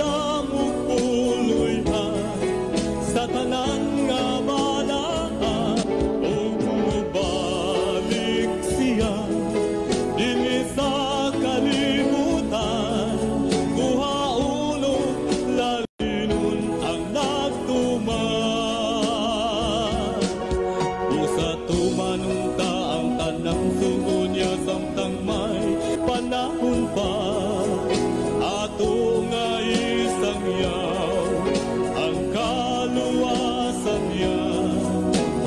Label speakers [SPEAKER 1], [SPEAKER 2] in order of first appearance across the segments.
[SPEAKER 1] nagandamo puloy-an sa tanan nga balaan ug mubalik siya dinhi sa kalibutan guhaulo lalinon ang nagtuman busa tumanong ka ang tanang sugo niya samtang may panahon pa ato nga isang yaw ang kaluwasan niya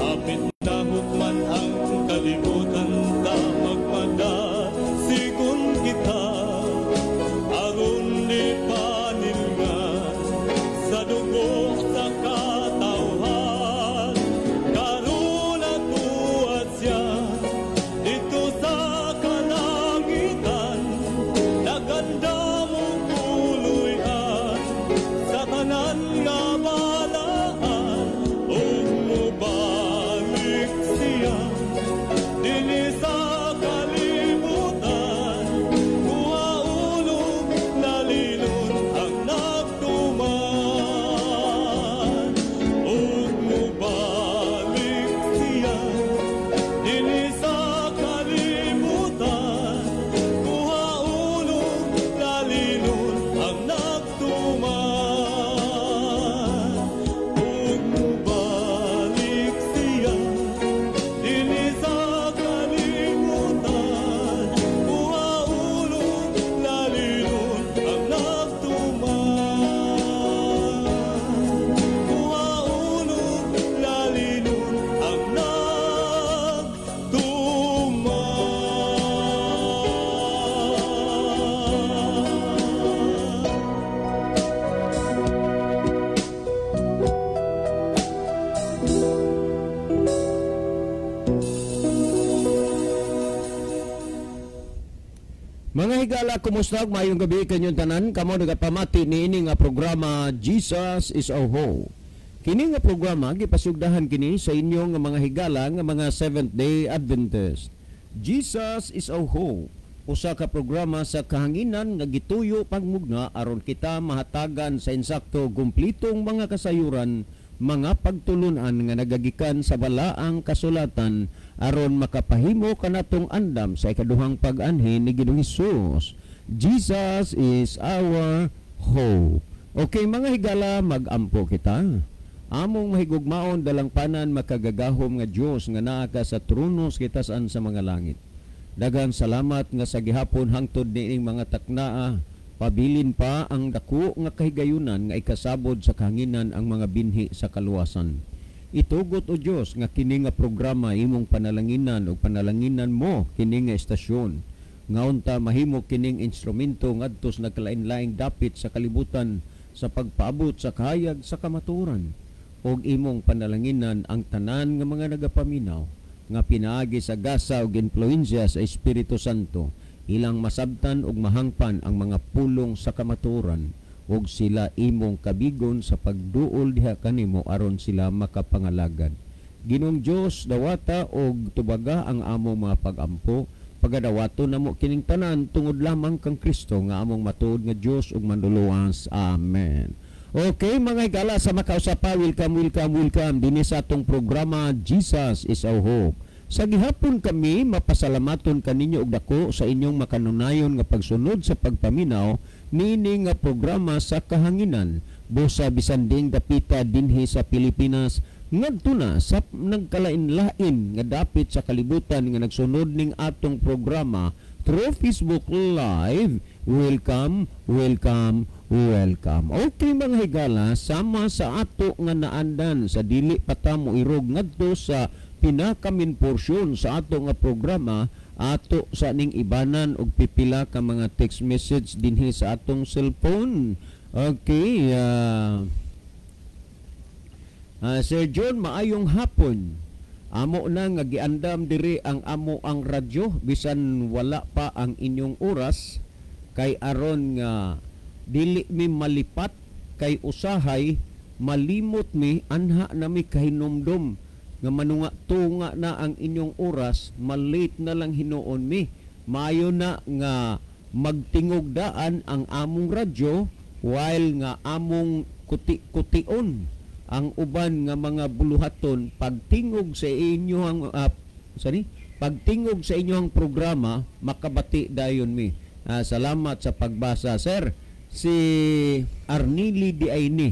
[SPEAKER 1] hapit na hukman ang kalibutan ta magmadasigon kita aron di paningan sa dugo sa katawhan karon atuad siya dito sa kalangitan naganda mo puloy-an sa tanan nga balaan ug mubalik siya dinhi sa kalibutan guhaulo lalinon ang nagtuman ug mubalik siya dinhi sa kalibutan guhaulo lalinon ang nagtuman ug mubalik siya dinhi sa kalibutan guhaulo lalinon ang nagtuman guhaulo lalinon ang
[SPEAKER 2] Mga higala, kumusta? Mayong gabi kanyong tanan. Kamo nagapamati niini nga programa Jesus is our Hope. Kini nga programa gipasugdahan kini sa inyong nga mga higala nga mga Seventh-day Adventist. Jesus is our Hope. Usa ka programa sa kahanginan nga gituyo pagmugna aron kita mahatagan sa insakto kumplitong mga kasayuran, mga pagtulunan nga nagagikan sa balaang kasulatan aron makapahimo kanatong andam sa ikaduhang pag-anhi ni Ginoong Hesus. Jesus is our hope. Okay mga higala, mag-ampo kita. Among mahigugmaon dalang panan makagagahom nga Dios nga naa ka sa tronos kita saan sa mga langit. Daghang salamat nga sa gihapon hangtod niining mga taknaa. Pabilin pa ang dako nga kahigayunan nga ikasabod sa kahanginan ang mga binhi sa kaluwasan. Itugot o Dios nga kini nga programa imong panalanginan o panalanginan mo kini nga estasyon. Ngaon ta mahimo kining instrumento ngadto sa nagkalain-laing dapit sa kalibutan sa pagpaabot sa kahayag sa kamaturan. Og imong panalanginan ang tanan nga mga nagapaminaw nga pinaagi sa gasa ug influensya sa Espiritu Santo, ilang masabtan ug mahangpan ang mga pulong sa kamaturan ug sila imong kabigon sa pagduol diha kanimo aron sila makapangalagad. Ginoong Dios, dawata og tubaga ang among mga pagampo, pagadawato namo kining tanan tungod lamang kang Kristo nga among matuod nga Dios ug manluluwas. Amen. Okay mga higala, sa makausapa, welcome dinhi sa atong programa Jesus is our Hope. Sa gihapon kami mapasalamaton kaninyo og dako sa inyong makanunayon nga pagsunod sa pagpaminaw niini nga programa sa kahanginan busa bisan ding dapita dinhi sa Pilipinas ngadto na sa nagkalain-lain nga dapit sa kalibutan nga nagsunod ning atong programa through Facebook Live. Welcome. Okay mga higala, sama sa ato nga naandan sa dili patamo irog ngadto sa pinakamin porsyon sa ato nga programa, ato sa ning ibanan og pipila ka mga text message dinhi sa atong cellphone. Okay, Sir John, maayong hapon. Amo na nga giandam diri ang radyo bisan wala pa ang inyong oras kay aron nga dili mi malipat kay usahay malimot mi anha na mi kahinumdom nga manunga tunga na ang inyong oras, malate na lang hinuon mi. Maayo na nga magtingog daan ang among radyo while nga among kuti-kution ang uban nga mga buluhaton pagtingog sa inyong pagtingog sa inyong programa makabati dayon mi. Salamat sa pagbasa, sir. Si Arnili Diayni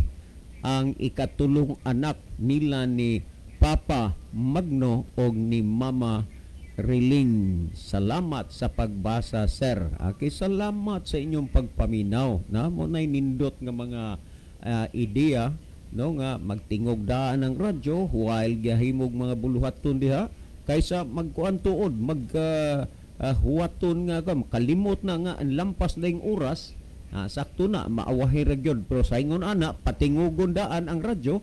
[SPEAKER 2] ang ikatulong anak nila ni Papa Magno o ni Mama Riling. Salamat sa pagbasa, sir. Salamat sa inyong pagpaminaw. Mo nay nindot nga mga ideya, no, nga magtingog daan ng radyo while gahimog mga buluhaton diha kaysa magkuan tuod huwaton nga kalimot na nga ang lampas na yung oras. Sakto na maawahi ra gyud pero sa ingon ana patingugon daan ang radyo.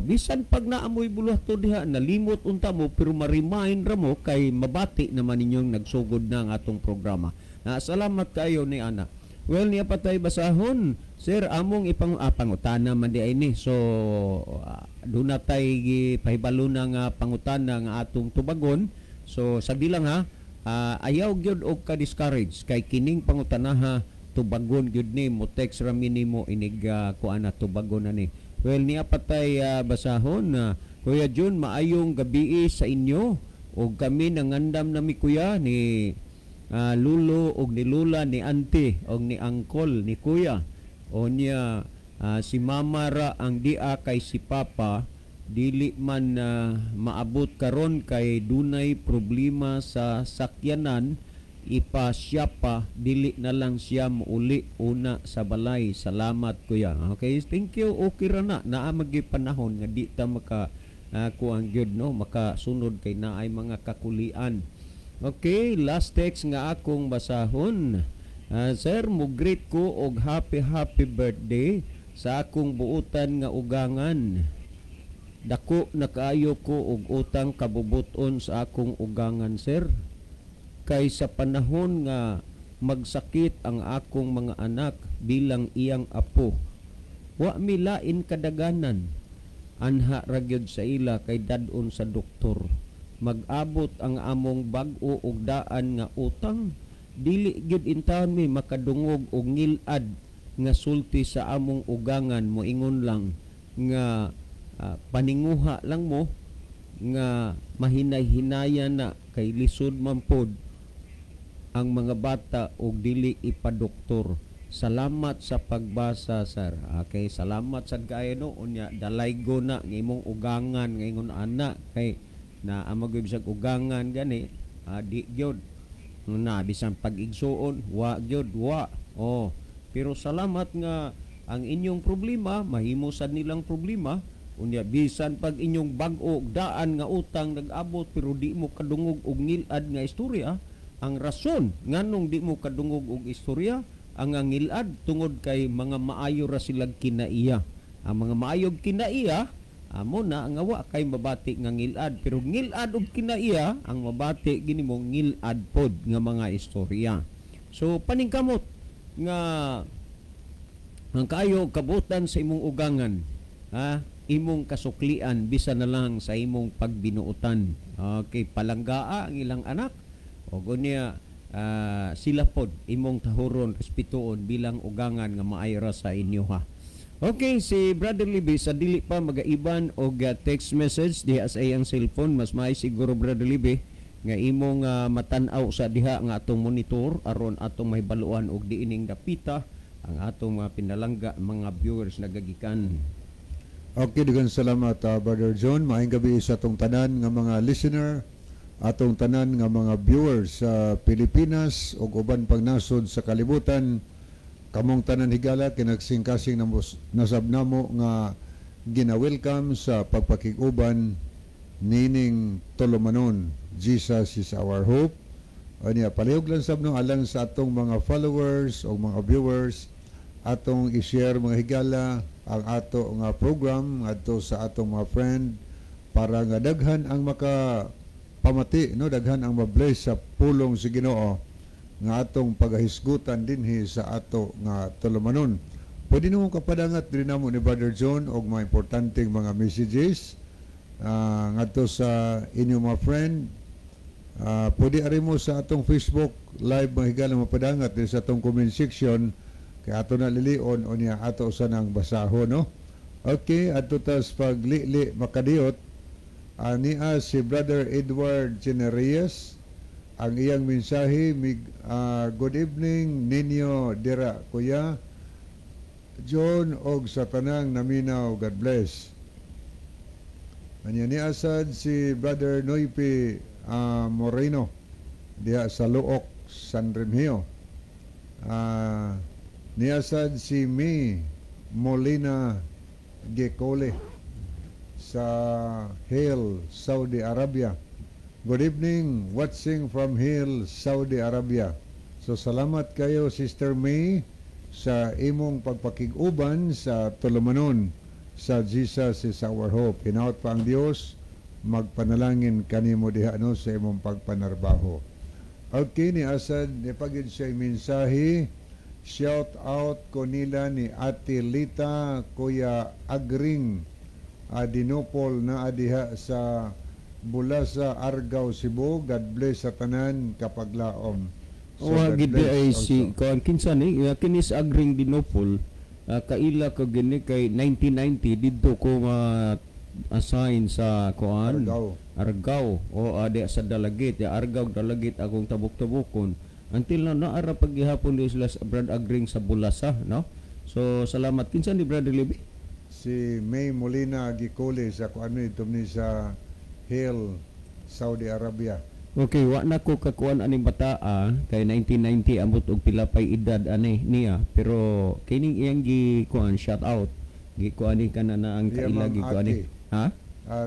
[SPEAKER 2] Bisan pag naamoy buluhaton diha nalimot unta mo pero ma-remind ra mo kay mabati naman ninyong nagsugod na ang atong programa. Salamat kayo ni ana. Well, niya patay basahon. Sir, among pangutana man di ini. So, doon na tayo pahibalo ng pangutana ng atong tubagon. So, sabi lang ha, ayaw gyud og ka-discourage. Kay kining pangutana tubagon gyud ni mo. Text rami ni mo inig kuana tubagon na ni. Well, niya patay basahon. Kuya Jun, maayong gabi sa inyo. O kami nangandam na mi kuya ni lulo og ni lula ni auntie og ni uncle ni kuya o niya si mama ra ang dia kay si papa dili man maabot karon kay dunay problema sa sakyanan ipasya pa dili na lang siya muuli una sa balay. Salamat kuya. Okay, thank you. Okay ra na naa magi panahon nga di ta maka kuang gyud no makasunod kay naay mga kakulian. Okay, last text nga akong basahon. Sir, mo-greet ko og happy birthday sa akong buutan nga ugangan. Dako na kaayo ko og utang kabubuton sa akong ugangan, sir. Kay sa panahon nga magsakit ang akong mga anak bilang iyang apo. Wa mi lain kadaganan. Anha ra gyud sa ila kay dadon sa doktor. Mag-abot ang among bag-o og daan nga utang dili gyud intawon mi makadungog og ngilad nga sulti sa among ugangan. Moingon lang nga paninguha lang mo nga mahinay-hinayan na kay lisod man pod ang mga bata og dili ipadoktor. Salamat sa pagbasa, sir. Okay, salamat sad kaayo no unya dalaygo na ng imong ugangan ngayon ana kay na amagig sa ugangan gani di gyud na bisan pag-igsuon wa gyud wa. Pero salamat nga ang inyong problema mahimo sad nilang problema unya bisan pag inyong bag-o daan nga utang nag-abot pero di mo kadungog og ngilad nga istorya. Ang rason nganong di mo kadungog og istorya ang ngilad tungod kay mga maayo ra silang kinaiya. Ang mga maayog kinaiya amo na nga wa kay mabati nga ngilad pero ngilad og kinaiya ang mabati gini mo ngilad pod nga mga istorya. So paningkamot nga ang kayo kabutan sa imong ugangan imong kasuklian bisan na lang sa imong pagbinuotan. Okay, palanggaa ang ilang anak o gunya sila pod imong tahuron respetuon bilang ugangan nga maayra sa inyo ha. Okay, si Brother Libby sa dili pa magaiban og text message diha sa iyang cellphone. Mas maay siguro Brother Libby nga imong matan-aw sa diha nga atong monitor aron atong mahibaluan og diining dapita ang atong mga pinalangga mga viewers nagagikan.
[SPEAKER 3] Okay, daghang salamat Brother John. Maayong gabi sa atong tanan nga mga listener, atong tanan nga mga viewers sa Pilipinas ug uban pang nasod sa kalibutan. Kamong tanan higala kinagsing-kasing nasab namo nga gina-welcome sa pagpakiguban nining tulumanon. Jesus is our hope. Anya palihog lang sab no alang sa atong mga followers o mga viewers atong i-share mga higala ang ato nga program adto sa atong mga friend para nga daghan ang pamati no daghan ang mabless sa pulong si Ginoo nga atong pagahisgutan dinhi sa ato nga tulumanon. Pwede nimo kapadangat din namo ni Brother John og mga importanteng mga messages ngadto sa inyong mga friend. Pwede ari mo sa atong Facebook live mga higala mapadangat din sa atong comment section Kaya ato na lilion o niya ato usan ang basaho, no? Okay, ato tas paglili makadiyot, niya si Brother Edward Generes, ang iyang mensahe, good evening ninyo dira, Kuya John og sa tanang naminaw, God bless. Anya ni asad si Brother Noype Moreno diha sa Luok, San Remigio. Niasad si Mi Molina Gekole sa Hill, Saudi Arabia. Good evening, watching from Hill, Saudi Arabia. So salamat kayo, Sister May, sa imong pagpakig-uban sa tulumanon sa Jesus is our hope. Hinaot pa ang Dios, magpanalangin kanimo diha no sa imong pagpanarbaho. Okay, ni asad ni pagid siya mensahe. Shout out ko nila ni Ate Lita, Kuya Agring, Dinopol na adiha sa Bulasa, Argao, Cebu. God bless sa tanan kapaglaom.
[SPEAKER 2] So, gid ay si kuan kinsa ni kinis Agring Dinopol, kaila ka gini kay 1990 didto ko assign sa kuan Argao o ade sa Dalagit, Argao Dalagit akong tabok-tabokon. Until na naara paghihapon di sila Brad Agring sa Bulasa, no? So salamat kinsa ni Brother Libby?
[SPEAKER 3] Si May Molina Gicole sa kuan ito ni sa Hill, Saudi Arabia.
[SPEAKER 2] Okay, wa na ko kakuan aning bataa kay 1990 ambot og pila pay edad ani niya, pero kining iyang gi kuan shout out gi kuan ni kana na ang kaila gi kuan ni. Ha?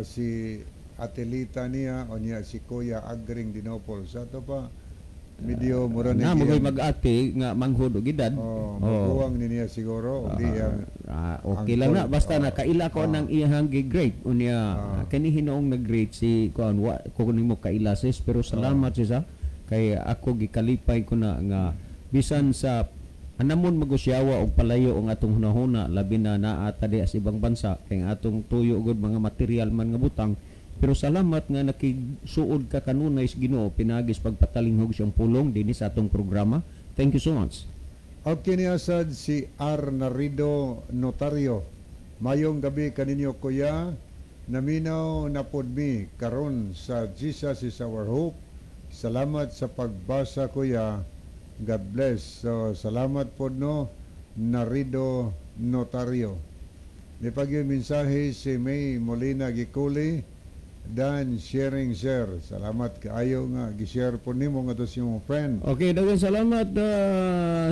[SPEAKER 3] Si Atelita niya o niya si Kuya Agring Dinopol. Sa to pa medyo mura
[SPEAKER 2] na mo mag-ate nga manghud og edad.
[SPEAKER 3] Magbuwang ni niya siguro o di
[SPEAKER 2] okay lang na basta na kaila ko nang iyang gi-grade unya kani hinoong nag-grade si kuan wa ko nimo kaila sis, pero salamat siya kay ako gikalipay ko na nga bisan sa anamon magusyawa og palayo ang atong hunahuna labi na naata di sa ibang bansa kay atong tuyo gud mga material man nga butang. Pero salamat nga nakigsuod ka kanunay sa Ginoo pinagis pagpatalinghog siyang pulong dinhi sa atong programa. Thank you so much.
[SPEAKER 3] Okay ni asad si R. Narido Notario. Mayong gabi kaninyo kuya. Naminaw na pod mi karon sa Jesus is our hope. Salamat sa pagbasa kuya. God bless. So salamat pod no Narido Notario. Ni pagyo mensahe si May Molina Gicole. Dan share. Salamat kaayo nga gi-share po nimo nga to si mong friend.
[SPEAKER 2] Okay, daghang salamat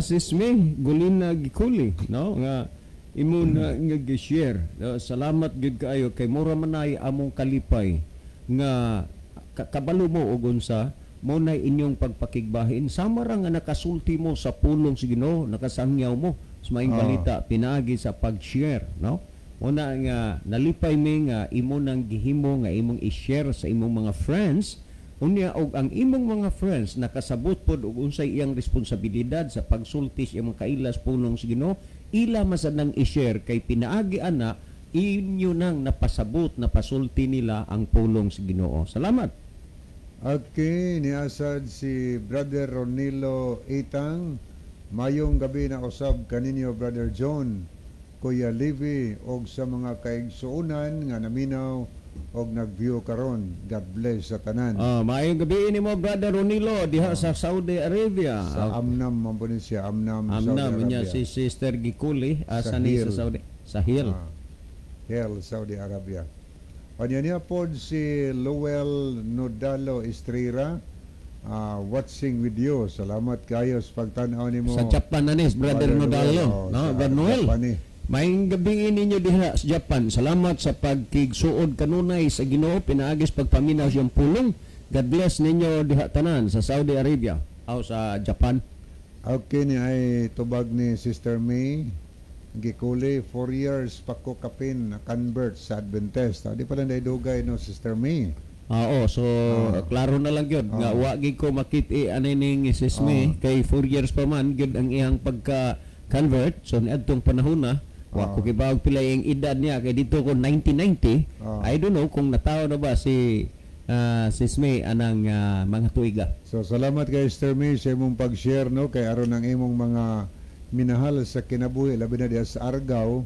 [SPEAKER 2] Sis May Gulina Gikuli, no? Nga imo na nga gi-share. Salamat gid kaayo kay mura man ay among kalipay nga kabalo mo og unsa mo na inyong pagpakigbahin sama ra nga nakasulti mo sa pulong sa Ginoo, nakasangyaw mo sa maayong balita pinaagi sa pag-share, no? Una nga nalipay mi nga imo nang gihimo nga imong i-share sa imong mga friends unya og ang imong mga friends nakasabot pod og unsay iyang responsibilidad sa pagsulti sa imong kailas pulong sa Ginoo, ila masad nang i-share kay pinaagi ana inyo nang napasabot napasulti nila ang pulong sa Ginoo. Salamat.
[SPEAKER 3] Okay, niasad si Brother Ronilo Itang. Mayong gabi na usab kaninyo Brother John, Kuya Livy og sa mga kaigsuonan nga naminaw og nag-view karon. God bless sa tanan.
[SPEAKER 2] Maayong gabi ni mo Brother Ronilo diha sa Saudi Arabia.
[SPEAKER 3] Sa Amnam man po siya, Amnam Saudi Arabia.
[SPEAKER 2] Niya si Sister Gikuli sa Saudi sa Hill.
[SPEAKER 3] Hill, Saudi Arabia. Anya niya po si Lowell Nodalo Estrera, watching with you. Salamat kayo sa pagtanaw nimo.
[SPEAKER 2] Sa Japan na Brother Nodalo, no? Brother Noel. Maayong gabi ninyo diha sa Japan. Salamat sa pagkigsuod kanunay sa Ginoo pinaagis pagpaminaw siyang pulong. God bless ninyo diha tanan sa Saudi Arabia o sa Japan.
[SPEAKER 3] Okay ni ay tubag ni Sister May Gikuli, 4 years pa ko kapin na convert sa Adventist. Di pala na idugay no Sister May.
[SPEAKER 2] So klaro na lang yun nga wa gid ko makit-i ning Sis May kay 4 years pa man gyud ang iyang pagka convert. So niadtong panahon na wa ko kibawag pila yung edad niya kay dito ko 1990. I don't know kung natawo na ba si Sis May anang mga tuiga.
[SPEAKER 3] So salamat kay Sister May sa imong pag-share no kay aron ang imong mga minahal sa kinabuhi labi na diha sa Argao,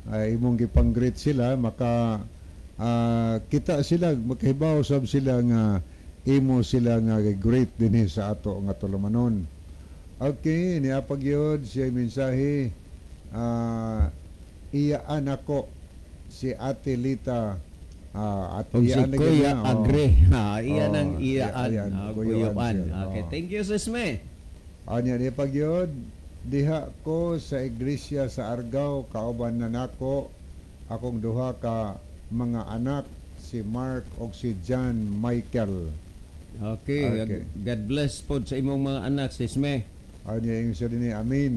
[SPEAKER 3] ay imong gipang-greet sila maka kita sila makahibaw sab sila nga imo sila nga great dinhi sa ato nga tulumanon. Okay, niapag yun siya mensahe, iyaan ako si Ate Lita, at
[SPEAKER 2] Og si
[SPEAKER 3] iyaan na
[SPEAKER 2] Kuya
[SPEAKER 3] ganyan,
[SPEAKER 2] Agre. Iyan ang iyaan.
[SPEAKER 3] iyaan,
[SPEAKER 2] Kuya
[SPEAKER 3] kuyuan
[SPEAKER 2] An.
[SPEAKER 3] siya.
[SPEAKER 2] Okay, thank you, Sisme.
[SPEAKER 3] Anya ni pagyod diha ko sa iglesia sa Argao, kauban na nako akong duha ka mga anak, si Mark o si John Michael.
[SPEAKER 2] Okay,
[SPEAKER 3] Okay.
[SPEAKER 2] God bless po sa imong mga anak, Sisme.
[SPEAKER 3] Anya yung siya din amin.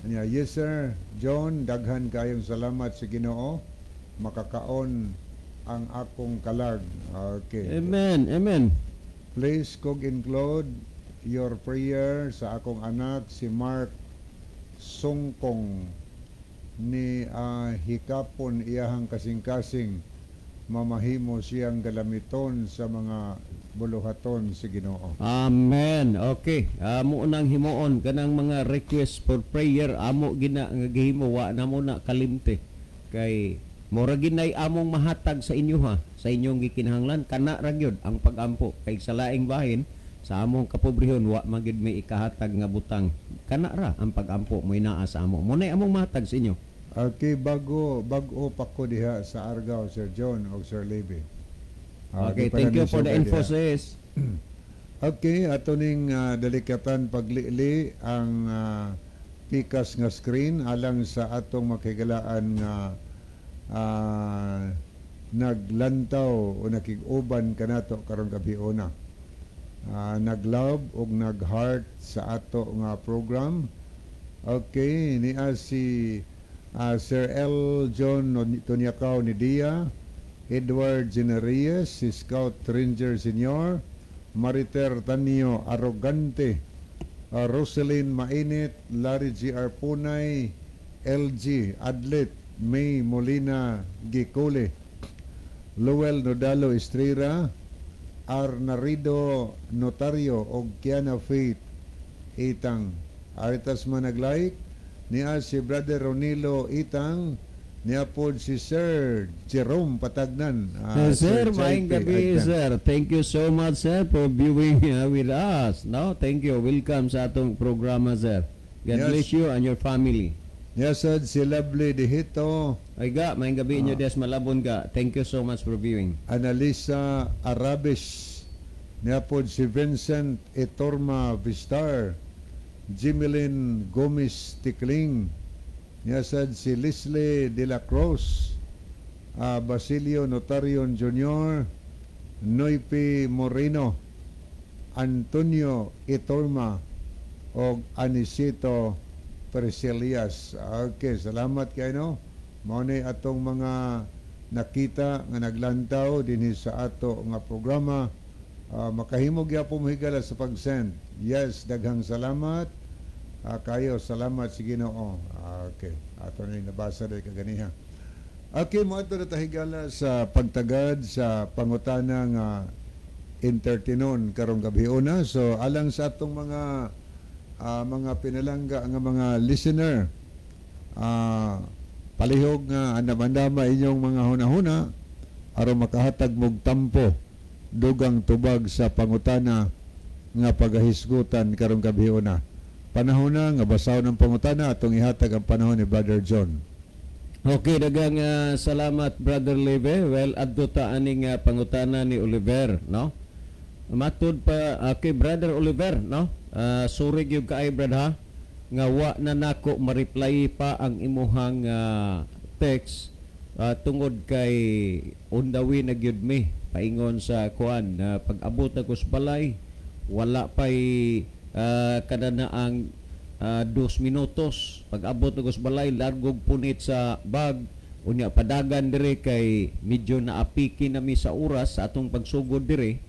[SPEAKER 3] Anya, yes sir, John, daghan kayong salamat sa Ginoo, makakaon ang akong kalag. Okay.
[SPEAKER 2] Amen, amen.
[SPEAKER 3] Please kog include your prayer sa akong anak si Mark Songkong ni hikapon iyahang kasing-kasing mamahimo siyang galamiton sa mga buluhaton si Ginoo.
[SPEAKER 2] Amen. Okay. Amo nang himuon kanang mga request for prayer amo gina nga gihimo wa na mo na kalimte. Kay mura ginay among mahatag sa inyo ha, sa inyong gikinahanglan kana ra gyud ang pagampo kay sa laing bahin sa among kapobrehon wa magid may ikahatag nga butang. Kana ra ang pagampo mo naa sa amo. Mo nay among mahatag sa inyo.
[SPEAKER 3] Okay, bago pa ko diha sa Argao, Sir John o Sir Levy.
[SPEAKER 2] Okay, thank you for the info, sis.
[SPEAKER 3] Okay, ato ning delikatan paglili ang pikas nga screen alang sa atong makigalaan nga naglantaw o nakig-uban kanato karon gabiona. Nag-love o nag-heart sa ato nga program. Okay, niya si Sir L. John Tonyakaw ni Dia, Edward Generes, si Scout Ranger Senior, Mariter Tanio Arrogante, Roselyn Mainit, Larry G.R. Punay, LG Adlet, May Molina Gicole, Lowell Nodalo Estrera, Arnarido Notario o Kiana Faith Itang. Aritas man nag-like niya si Brother Ronilo Itang, niya po si Sir Jerome Patagnan.
[SPEAKER 2] Sir, maayong
[SPEAKER 3] Jai
[SPEAKER 2] gabi,
[SPEAKER 3] Agdan.
[SPEAKER 2] sir. Thank you so much, sir, for viewing with us. No, thank you. Welcome sa atong programa, sir. God
[SPEAKER 3] Yes.
[SPEAKER 2] bless you and your family.
[SPEAKER 3] Niya sad si Lovely Dihito,
[SPEAKER 2] Ay ga, maayong gabi inyo des malabon ka. Thank you so much for viewing.
[SPEAKER 3] Analisa Arabes, niya po si Vincent Etorma Vistar, Jimelin Gomez Tikling, niya sad si Leslie De La Cruz, Basilio Notarion Jr., Noipi Moreno, Antonio Etorma o Anisito Perselias. Okay, salamat kayo no. Mao ni atong mga nakita nga naglantaw dinhi sa ato nga programa. Makahimog gyapon mo higala sa pag-send. Yes, daghang salamat. Kayo, salamat sa Ginoo. Okay, ato na nabasa dahil kaganiha. Okay, mo ato na tahigala sa pagtagad sa pangutana nga entertainon karong gabiuna. So, alang sa atong mga pinalangga nga mga listener, palihog nga andam-andama inyong mga hunahuna aron makahatag mog tampo dugang tubag sa pangutana nga pagahisgutan karong gabiuna. Panahon na nga basaw ng pangutana atong ihatag ang panahon ni Brother John.
[SPEAKER 2] Okay, dagang salamat, Brother Leve. Well, adto ta aning pangutana ni Oliver, no? Matud pa kay Brother Oliver, no? Sorry gyud kaay brad ha nga wa na nako ma-reply pa ang imuhang text tungod kay undawi na gyud mi paingon sa kuan pag-abot na ko sa balay wala pay kada na ang 2 minutos pag-abot na ko sa balay largog punit sa bag unya padagan dire kay medyo naapiki na mi sa oras sa atong pagsugod dire.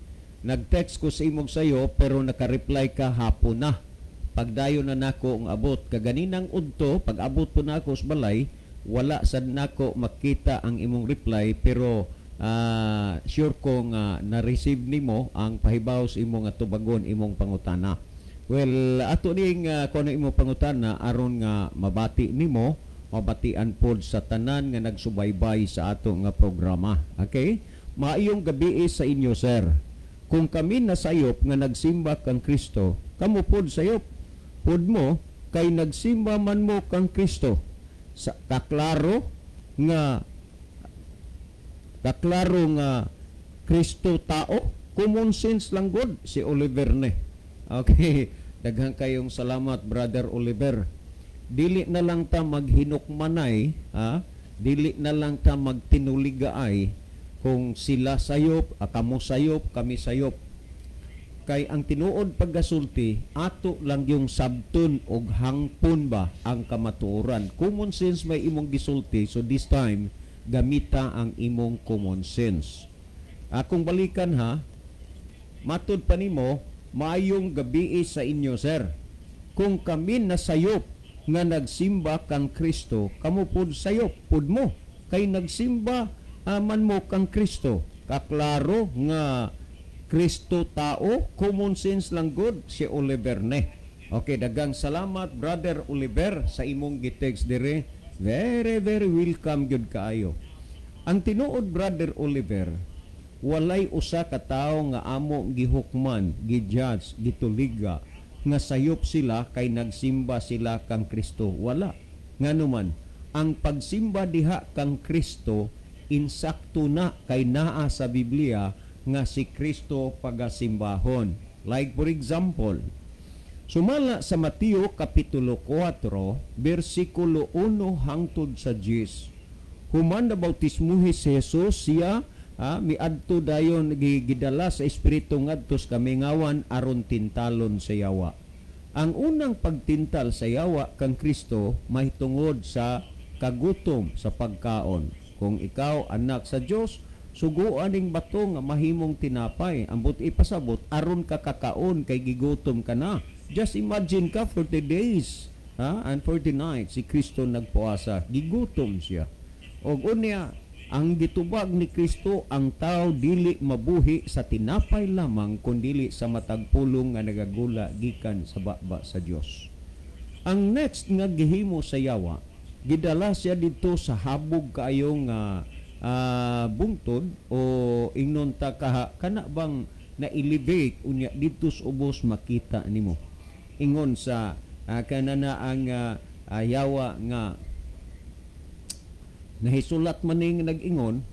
[SPEAKER 2] Nag-text ko sa imong sayo pero naka-reply ka hapon na. Pagdayo na nako ang abot kaganinang udto pag-abot po nako sa balay wala sad nako makita ang imong reply pero sure ko nga na-receive nimo ang pahibaw sa imong tubagon imong pangutana. Well, ato ning kuno imo pangutana aron nga mabati nimo, mabatian pod sa tanan nga nagsubaybay sa ato nga programa. Okay? Maayong gabi sa inyo, sir. Kung kami nasayop nga nagsimba kang Kristo, kamo pod sayop. Pod mo kay nagsimba man mo kang Kristo. Sa kaklaro nga Kristo tao, common sense lang god si Oliver ne. Okay, daghang kayong salamat, Brother Oliver. Dili na lang ta maghinukmanay, dili na lang ta magtinuligaay kung sila sayop, kamo sayop, kami sayop. Kay ang tinuod paggasulti, ato lang yung sabton og hangpon ba ang kamatuoran. Common sense may imong gisulti, so this time gamita ang imong common sense. Akong balikan ha, matud pa nimo, maayong gabi sa inyo, sir. Kung kami nasayop nga nagsimba kang Kristo, kamo pod sayop pod mo kay nagsimba man mo kang Kristo. Kaklaro nga Kristo tao, common sense lang good si Oliver ne. Okay, dagang salamat, Brother Oliver, sa imong gitext dire. Very, very welcome gyud kaayo. Ang tinuod, Brother Oliver, walay usa ka tawo nga amo gihukman, gijudge, gituliga nga sayop sila kay nagsimba sila kang Kristo. Wala. Nganuman, ang pagsimba diha kang Kristo insakto na kay naa sa Biblia nga si Kristo pagasimbahon. Like for example, sumala sa Mateo Kapitulo 4, versikulo 1 hangtod sa 10. Human na bautismuhi si Jesus, siya miadto dayon gidala sa Espiritu ngadto sa kamingawan aron tintalon sa yawa. Ang unang pagtintal sa yawa kang Kristo mahitungod sa kagutom sa pagkaon. Kung ikaw anak sa Dios, suguan ning bato nga mahimong tinapay, ambot ipasabot aron ka kakaon kay gigutom ka na. Just imagine ka 40 days and 40 nights si Kristo nagpuasa, gigutom siya. Og unya, ang gitubag ni Kristo, ang tao dili mabuhi sa tinapay lamang kundi sa matag pulong nga nagagula gikan sa baba sa Dios. Ang next nga gihimo sa yawa, gidala siya dito sa habog kaayong bungtod o ingnon ta kana bang na-elevate unya dito sa ubos makita nimo. Ingon sa kanana ang yawa nga nahisulat maning nag-ingon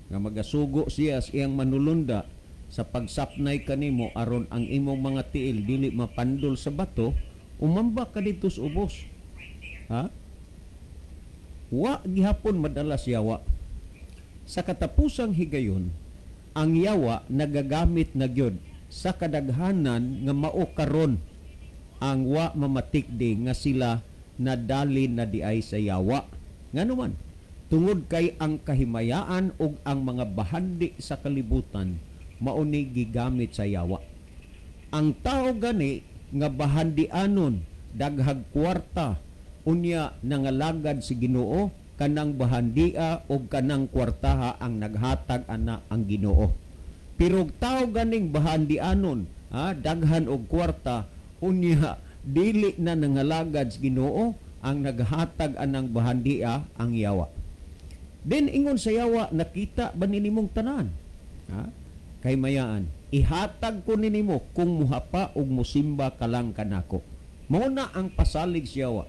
[SPEAKER 2] nga magasugo siya sa iyang manulunda sa pagsapnay kanimo aron ang imong mga tiil dili mapandol sa bato, umamba ka dito sa ubos. Wa gihapon madalas yawa. Sa katapusang higayon, ang yawa nagagamit na gyud sa kadaghanan nga mao karon ang wa mamatikdi nga sila nadali na diay sa yawa. Nganuman, tungod kay ang kahimayaan ug ang mga bahandi sa kalibutan mauni gigamit sa yawa. Ang tao gani nga bahandianon daghag kwarta unya nangalagad si Ginoo, kanang bahandia o kanang kwartaha ang naghatag ana ang Ginoo. Pero tao ganing bahandianon, daghan og kwarta unya dili na nangalagad si Ginoo, ang naghatag anang bahandia ang yawa. Then ingon sa yawa, nakita ba ninimong tanan? Kay mayaan, ihatag ko ninimo kung muhapa og musimba ka lang kanako. Mao na ang pasalig sa yawa.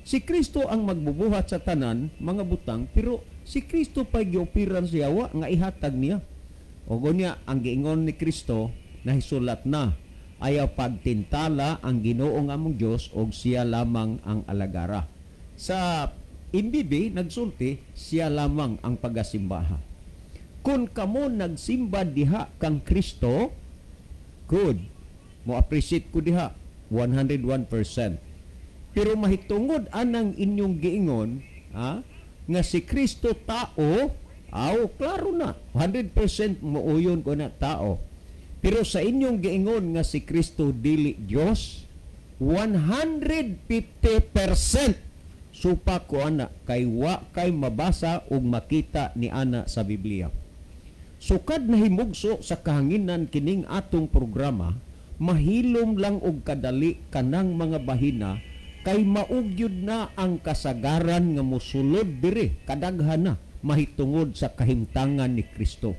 [SPEAKER 2] Si Kristo ang magbubuhat sa tanan, mga butang, pero si Kristo pa giopiran sa yawa nga ihatag niya. O gunya, ang giingon ni Kristo, nahisulat na, ayaw pagtintala ang Ginoo nga among Dios og siya lamang ang alagara. Sa imbibi, nagsulti, siya lamang ang pagasimbaha. Kung kamo nagsimba diha kang Kristo, good. Mo appreciate ko diha, 101%. Pero mahitungod anang inyong giingon, nga si Kristo tao, klaro na, 100% muuyon ko na tao. Pero sa inyong giingon nga si Kristo dili Dios, 150% supa ko ana kay wa kay mabasa ug makita ni ana sa Biblia. Sukad na himugso sa kahanginan kining atong programa, mahilom lang og kadali kanang mga bahina kay maugyod na ang kasagaran nga mosulod diri kadaghan na mahitungod sa kahimtangan ni Kristo.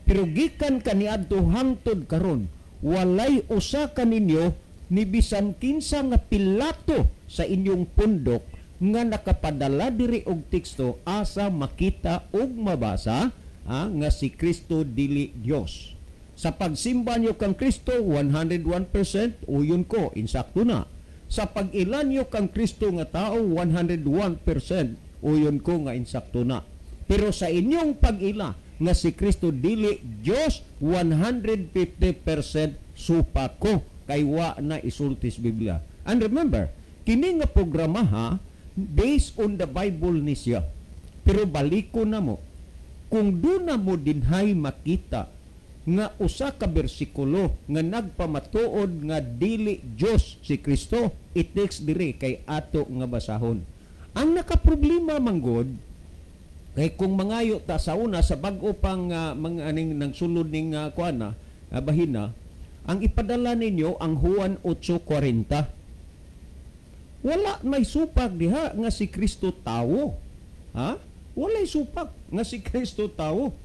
[SPEAKER 2] Pero gikan kaniadto hangtod karon, walay usa kaninyo ni bisan kinsa nga pilato sa inyong pundok nga nakapadala diri og teksto asa makita ug mabasa nga si Kristo dili Dios. Sa pagsimba nyo kang Kristo 101% uyon ko insakto na. Sa pag-ilan nyo kang Kristo nga tao 101% uyon ko nga insakto na. Pero sa inyong pag-ila nga si Kristo dili Dios 150% supa ko kay wa na isultis Biblia. And remember, kini nga programa based on the Bible ni siya. Pero baliko na mo, kung doon na mo dinhay makita nga usa ka bersikulo nga nagpamatuod nga dili Dios si Kristo, it takes diri kay ato nga basahon. Ang nakaproblema manggod kay kung mangayo ta sa una sa bag-o pang mga aning nagsulod ning kuana bahina, ang ipadala ninyo ang Juan 8:40. Wala may supak diha nga si Kristo tawo. Walay supak nga si Kristo tawo.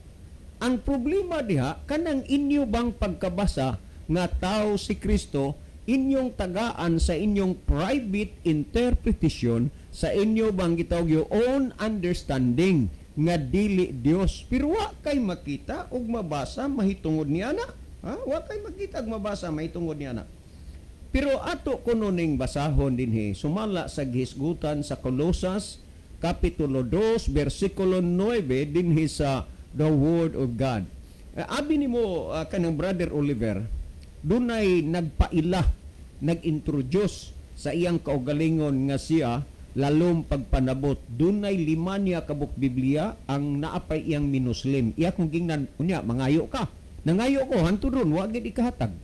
[SPEAKER 2] Ang problema diha kanang inyo bang pagkabasa nga tao si Kristo, inyong tagaan sa inyong private interpretation, sa inyo bang gitawag your own understanding nga dili Dios. Pero wa kay makita ug mabasa mahitungod niya na. Wa kay makita ug mabasa mahitungod niya na. Pero ato kuno ning basahon dinhi sumala sa gihisgutan sa Colosas Kapitulo 2 versikulo 9 dinhi sa the Word of God. Abi nimo kanang Brother Oliver, dunay nagpaila, nag-introduce sa iyang kaugalingon nga siya lalom pagpanabot. Dunay 5 niya kabuk Biblia ang naapay iyang minuslim. Iya kung gingnan unya mangayo ka. Nangayo ko hantud ron wa gid ikahatag.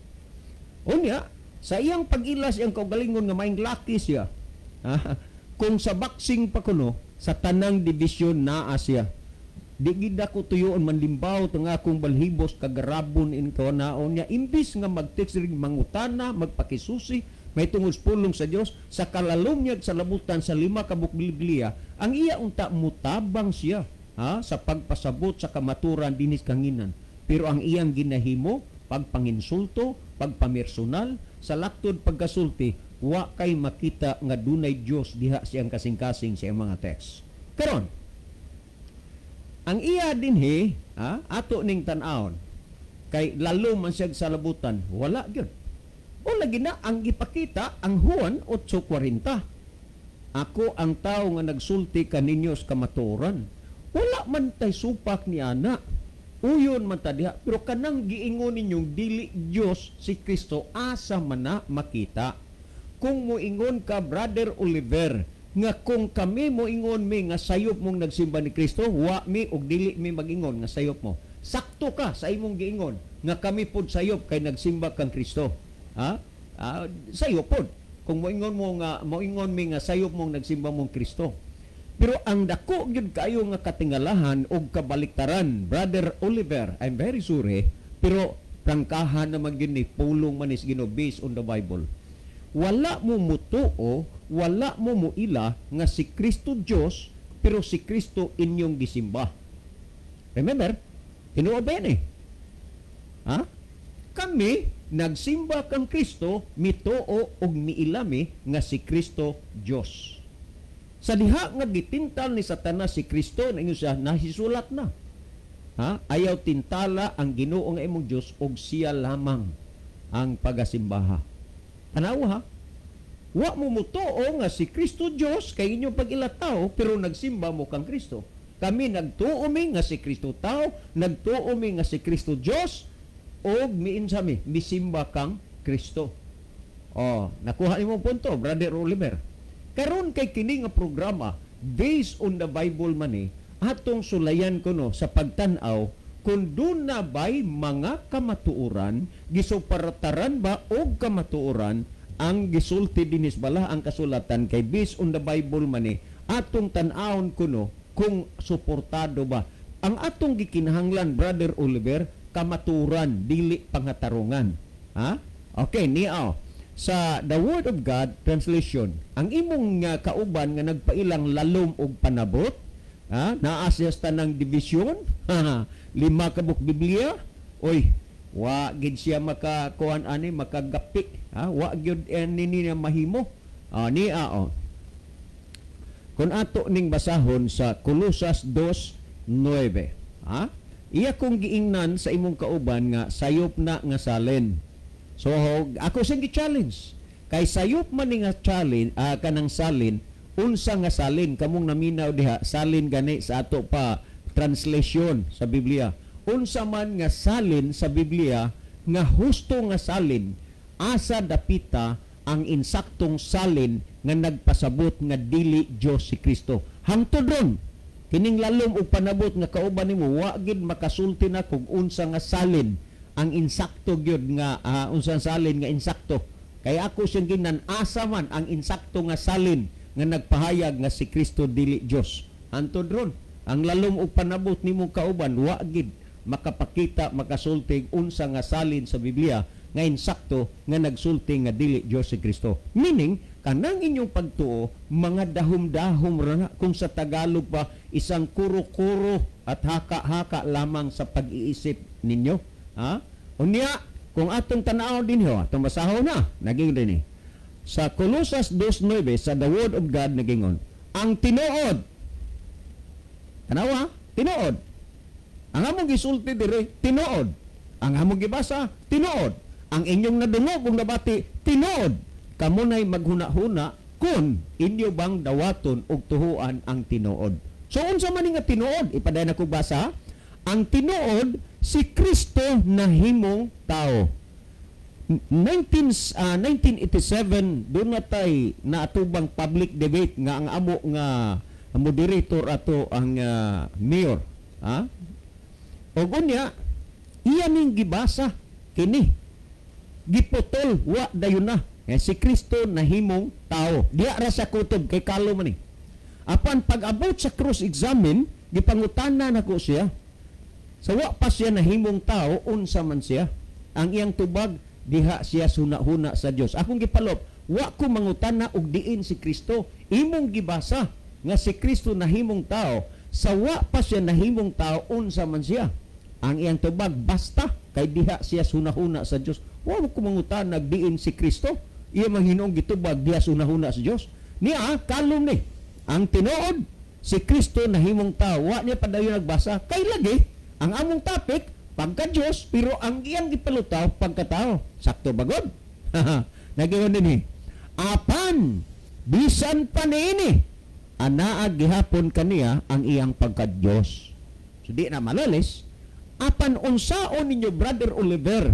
[SPEAKER 2] Unya sa iyang pag-ilas iyang kaugalingon nga maing laki siya. Kung sa boxing pa kuno sa tanang division naa siya. Di gid ako tuyoon manlimbaw tong akong balhibos kagarabon in kawanaon niya imbis nga mag-text ring mangutana, magpakisusi, may tungod pulong sa Dios sa kalalom niya sa labutan sa 5 kabuk Biblia, ang iya unta mutabang siya sa pagpasabot sa kamaturan dinis kanginan. Pero ang iyang ginahimo pagpanginsulto, pagpamersonal, sa laktod pagkasulti, wa kay makita nga dunay Dios diha siyang kasing-kasing sa mga text. Karon, ang iya dinhi, ato ning tan-awon, kay lalo man siya sa labutan, wala gyud. O lagi na ang ipakita ang Juan 8:40. Ako ang tao nga nagsulti kaninyo sa kamaturan. Wala man tay supak ni ana. Uyon man ta diha, pero kanang giingon ninyong dili Dios si Kristo asa man na makita. Kung moingon ka Brother Oliver nga kung kami moingon mi nga sayop mong nagsimba ni Kristo, wa mi og dili mi magingon nga sayop mo. Sakto ka sa imong giingon nga kami pod sayop kay nagsimba kang Kristo. Sayop pod. Kung moingon mi nga sayop mong nagsimba mong Kristo. Pero ang dako gyud kayo nga katingalahan og kabaliktaran, Brother Oliver, I'm very sorry, pero prangkahan naman gyud ni pulong manis Ginoo based on the Bible. Wala mo mutuo, wala mo muila nga si Kristo Dios, pero si Kristo inyong gisimba. Remember? Tinuod ba yan Kami nagsimba kang Kristo, mituo og miilami nga si Kristo Dios. Sa diha nga gitintal ni Satanas si Kristo, na inyo siya nahisulat na. Ayaw tintala ang Ginoo nga imong Dios og siya lamang ang pagasimbaha. Tanawa wa mo mutuo nga si Kristo Dios kay inyong pag-ilataw, pero nagsimba mo kang Kristo. Kami nagtuo mi nga si Kristo tao, nagtuo mi nga si Kristo Dios, og miinsa mi misimba kang Kristo. Nakuha nimo punto, Brother Oliver. Karon kay kini nga programa based on the Bible man atong sulayan kuno sa pagtan-aw kung doon na ba'y mga kamatuoran, gisuparataran ba og kamatuoran ang gisulti dinis bala ang kasulatan kay based on the Bible man atong tan-awon kuno kung suportado ba. Ang atong gikinahanglan, Brother Oliver, kamaturan, dili pangatarungan. Okay, niya sa The Word of God translation, ang imong kauban nga nagpailang lalom og panabot, naa siya sa tanang division, 5 ka buk Biblia, oy, wa gid siya makakuan ani makagapi, wa gyud nini na mahimo. Niya kung ato ning basahon sa Colosas 2:9, iya kong giingnan sa imong kauban nga sayop na nga salin. So ako siyang gi-challenge. Kay sayop man ni nga challenge kanang salin, unsa nga salin kamong naminaw diha, salin gani sa ato pa translation sa Biblia. Unsa man nga salin sa Biblia nga husto nga salin, asa dapita ang insaktong salin nga nagpasabot nga dili Dios si Kristo. Hangtod ron kining lalom og panabot nga kauban nimo, wa gid makasulti na kung unsa nga salin ang insakto gyud nga unsa salin nga insakto. Kaya ako siyang ginan asa man ang insakto nga salin nga nagpahayag nga si Kristo dili Dios. Hantod ron ang lalom og panabot nimo kauban, wa gid makapakita makasulti unsa nga salin sa Biblia nga insakto nga nagsulti nga dili Dios si Kristo. Meaning kanang inyong pagtuo mga dahom-dahom ra kung sa Tagalog pa isang kuro-kuro at haka-haka lamang sa pag-iisip ninyo. Unya, kung atong tanaw din atong basahon na, naging rin sa Colosas 2:9, sa The Word of God, nagingon, ang tinuod, tanawa, tinuod, ang among gisulti dire, tinuod, ang among gibasa, tinuod, ang inyong nadungog kung nabati, tinuod, kamunay maghuna-huna kung inyo bang dawaton og tuhuan ang tinuod. So, unsa man nga tinuod, ipaday na ko basa, ang tinuod, si Kristo na himong tao. 1987 doon natay naatubang public debate nga ang amo nga moderator ato ang mayor. O gunya, iya ning gibasa kini. Giputol wa dayon na. Si Kristo na himong tao. Diya ra sa kutob kay kalo man ni. Apan pag-abot sa cross examine, gipangutanan nako siya. Sa wa pa siya nahimong tao, unsa man siya. Ang iyang tubag, diha siya suna-huna sa Dios. Akong gipalop, wa ko mangutana og diin si Kristo. Imong gibasa nga si Kristo nahimong tao. Sa wa pa siya nahimong tao, unsa man siya. Ang iyang tubag, basta kay diha siya suna-huna sa Dios. Wa ko mangutana og diin si Kristo. Iya manghinong gitubag, diha suna-huna sa Dios. Niya, kalom ni. Ang tinuod, si Kristo nahimong tao. Wa niya padayon nagbasa. Kay lagi, ang among topic, pagka-Diyos, pero ang iyang gipalutaw, pagkatao. Sakto bagod? Nagiyon din apan, bisan pa niini, anaag gihapon kaniya ang iyang pagka-Diyos. So di na malalis, apan unsaon ninyo, Brother Oliver,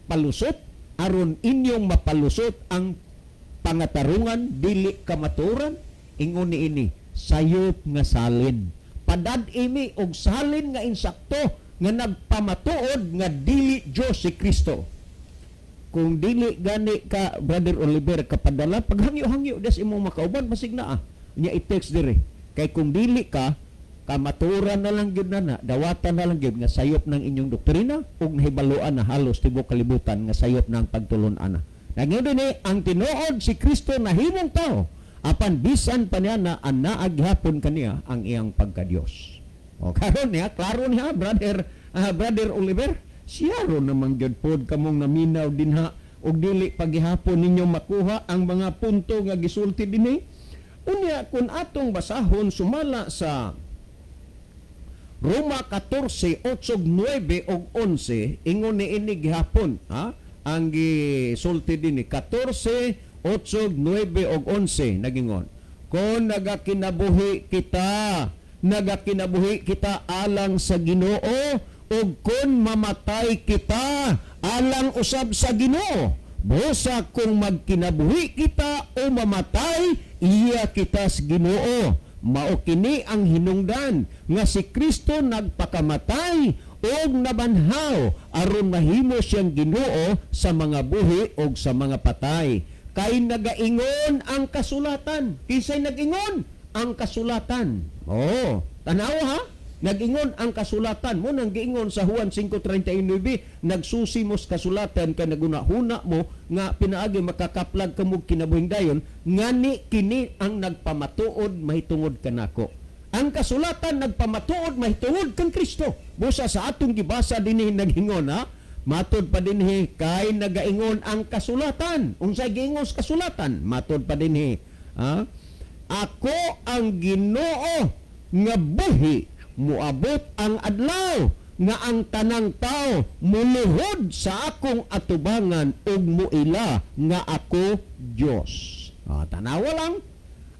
[SPEAKER 2] palusot, aron inyong mapalusot ang pangatarungan, dili kamaturan, ingon niini, sayop nga salin. Padad imi og salin nga insakto nga nagpamatuod nga dili Dios si Kristo. Kung dili gani ka, Brother Oliver, kapadala paghangyo-hangyo des imong makauban masig naa nya i-text dire. Kay kung dili ka, kamaturan na lang gyud na, dawatan na lang gyud nga sayop ng inyong doktrina ug nahibaluan na halos tibuok kalibutan nga sayop ng pagtulon-an na. Nagyo dinhi ang tinuod si Kristo na himong tao. Apan bisan pa niya na naaghapon kaniya ang iyang pagka-Dios. O karon niya, klaro niya, Brother Oliver, siya ron naman gyud pod kamong naminaw dinha og dili paghihapon ninyo makuha ang mga punto nga gisulti dinhi. Unya kun atong basahon sumala sa Roma 14:8-9 ug 11 ingon niini gihapon, ang gisulti dinhi 14 8, 9, o 11, nagingon. Kung nagakinabuhi kita alang sa Ginoo, o kung mamatay kita alang usab sa Ginoo. Busa kung magkinabuhi kita o mamatay, iya kita sa Ginoo. Mao kini ang hinungdan nga si Kristo nagpakamatay og nabanhaw aron mahimo siyang Ginoo sa mga buhi o sa mga patay. Kay nagaingon ang kasulatan. Kisay nagingon ang kasulatan. Tanaw ha? Nag-ingon ang kasulatan mo nang giingon sa Juan 5:39, nagsusimos kasulatan ka naguna-huna mo nga pinaagi makakaplag kamo kinabuhing dayon ngani kini ang nagpamatuod mahitungod kanako. Ang kasulatan nagpamatuod mahitungod kang Kristo. Busa sa atong gibasa dinhi naghingon ha. Matod pa dinhi kay nagaingon ang kasulatan. Unsay giingon sa kasulatan? Matod pa dinhi ha. Ako ang Ginoo nga buhi muabot ang adlaw nga ang tanang tao muluhod sa akong atubangan ug muila nga ako Dios. Tanawa lang.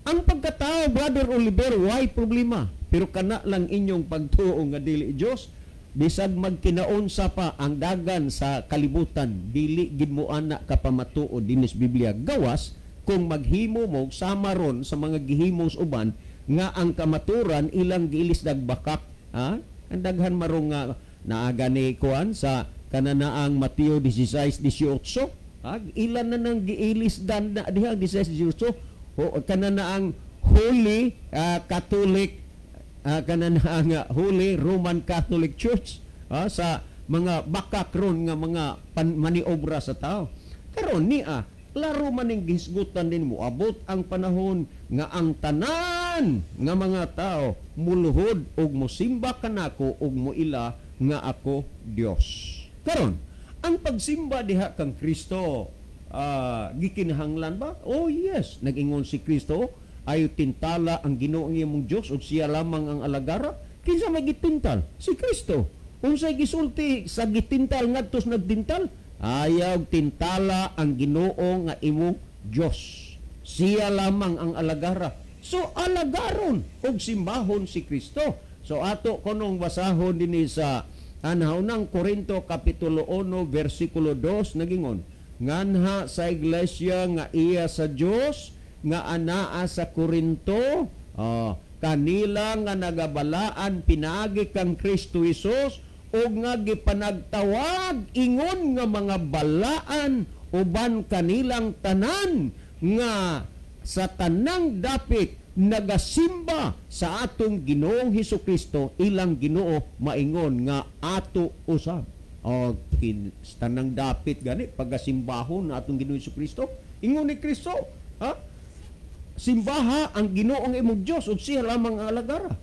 [SPEAKER 2] Ang pagkatao, Brother Oliver, why problema? Pero kana lang inyong pagtuo nga dili Dios, bisag magkinaunsa pa ang dagan sa kalibutan, dili gid mo ana kapamatuod dinis Biblia. Gawas kung maghimo mo sama ron sa mga gihimos uban nga ang kamaturan ilang giilis dagbakak ang daghan marong nga naaga ni kuan sa kananaang Mateo 16:18 ilan na nang giilis dan na diha 16:18 kananaang Holy Catholic kananaang Holy Roman Catholic Church sa mga bakak ron nga mga maniobra sa tao karon niya laro man ning gisgutan din mo abot ang panahon nga ang tanan nga mga tao muluhod og mosimba kanako og moila nga ako Dios. Karon ang pagsimba diha kang Kristo gikinahanglan ba? Oh yes, nag-ingon si Kristo ayo tintala ang Ginoo nga imong Dios ug siya lamang ang alagara. Kinsa may gitintal? Si Kristo. Unsay gisulti sa gitintal ngadtos nagtintal? Ayaw tintala ang Ginoo nga imong Dios. Siya lamang ang alagara. So alagaron og simbahon si Kristo. So ato kunong basahon dinhi sa Unang Korinto kapitulo 1 bersikulo 2 nagingon nganha sa iglesia nga iya sa Dios nga anaa sa Korinto kanila nga nagabalaan pinaagi kang Kristo Hesus o nga gipanagtawag ingon nga mga balaan uban kanilang tanan nga sa tanang dapit nagasimba sa atong Ginoong Hesukristo ilang Ginoo maingon nga ato usab tanang dapit gani pagasimbahon na atong Ginoong Hesukristo ingon ni Kristo simbaha ang Ginoong imong Dios ug siya lamang ang alagara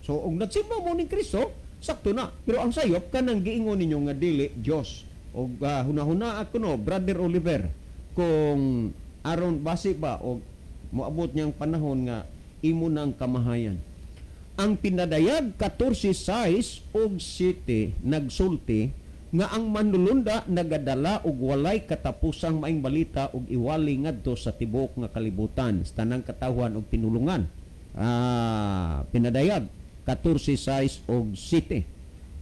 [SPEAKER 2] so og nagsimba mo ni Kristo sakto na. Pero ang sayop kanang giingon ninyo nga dili Dios. Og hunahuna ako no, Brother Oliver, kung aron base ba og moabot niyang panahon nga imo nang kamahayan. Ang pinadayag 14:6 og 7 nagsulti nga ang manlulunda nagadala og walay katapusang maing balita og iwali ngadto sa tibuok nga kalibutan sa tanang katawhan og tinulungan. Pinadayag 14:6 og 7.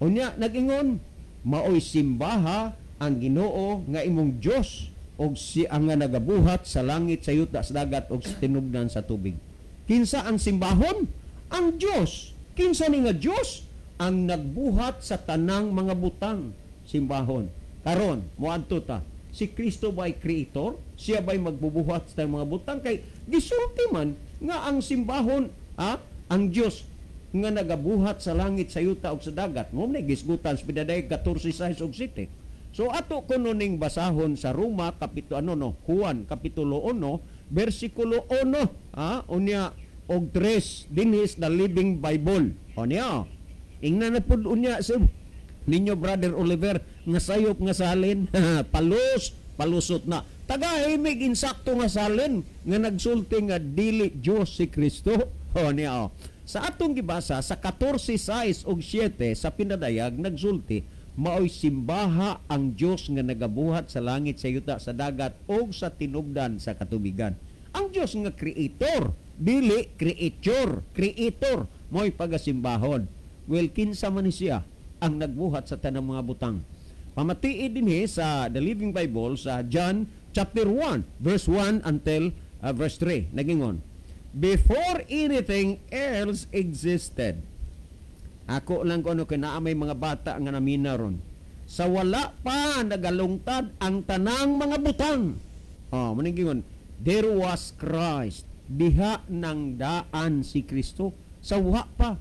[SPEAKER 2] Unya nag-ingon maoy simbaha ang Ginoo nga imong Dios og siya nga nagabuhat sa langit sa yuta sa dagat og sa tinubdan sa tubig. Kinsa ang simbahon? Ang Dios. Kinsa ni nga Dios? Ang nagbuhat sa tanang mga butang simbahon. Karon moadto ta. Si Kristo ba'y creator? Siya ba'y magbubuhat sa mga butang kay gisulti man nga ang simbahon ang Dios nga nagabuhat sa langit sa yuta ug sa dagat mo na gisgutan sa pinadayag 14:6 ug 7. So ato kuno ning basahon sa Roma kapitulo Juan kapitulo 1 bersikulo 1 unya og 3 dinhi the Living Bible. Unya ingnan na pud unya sa ninyo Brother Oliver nga sayop nga salin palusot na tagahimig insakto nga salin nga nagsulti nga dili Dios si Kristo. Unya sa atong gibasa sa 14:6 ug 7 sa pinadayag nagsulti maoy simbaha ang Dios nga nagabuhat sa langit sa yuta sa dagat ug sa tinubdan sa katubigan. Ang Dios nga creator, dili creature, creator mo'y pagasimbahon. Well, kinsa man siya ang nagbuhat sa tanang mga butang. Pamatii dinhi sa The Living Bible sa John chapter 1 verse 1 until verse 3 nagingon before anything else existed. Ako lang ko may mga bata nga namina ron. Sa wala pa nagalungtad ang tanang mga butang. Maningingon, there was Christ. Diha nang daan si Kristo. Sa wala pa.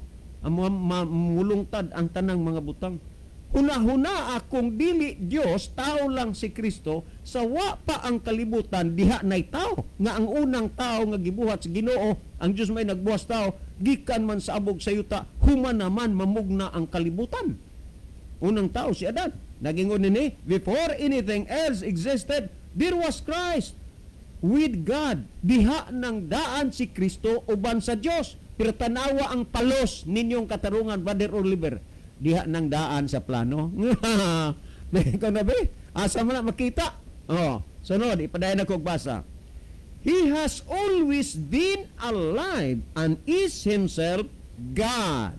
[SPEAKER 2] mulungtad ang tanang mga butang. Huna-huna akong dili Dios, tao lang si Kristo, sa wa pa ang kalibutan diha nay tao. Nga ang unang tao nga gibuhat sa Ginoo, ang Dios may nagbuhat tao, gikan man sa abog sa yuta, human naman mamugna ang kalibutan. Unang tao si Adan. Nagingon ni, before anything else existed, there was Christ with God. Diha ng daan si Kristo uban sa Dios. Pero tanawa ang palos ninyong katarungan, Brother Oliver. Diha ng daan sa plano. Ikaw na ba? Asa mo na makita? Oh, sunod, ipadayan ako basa. He has always been alive and is himself God.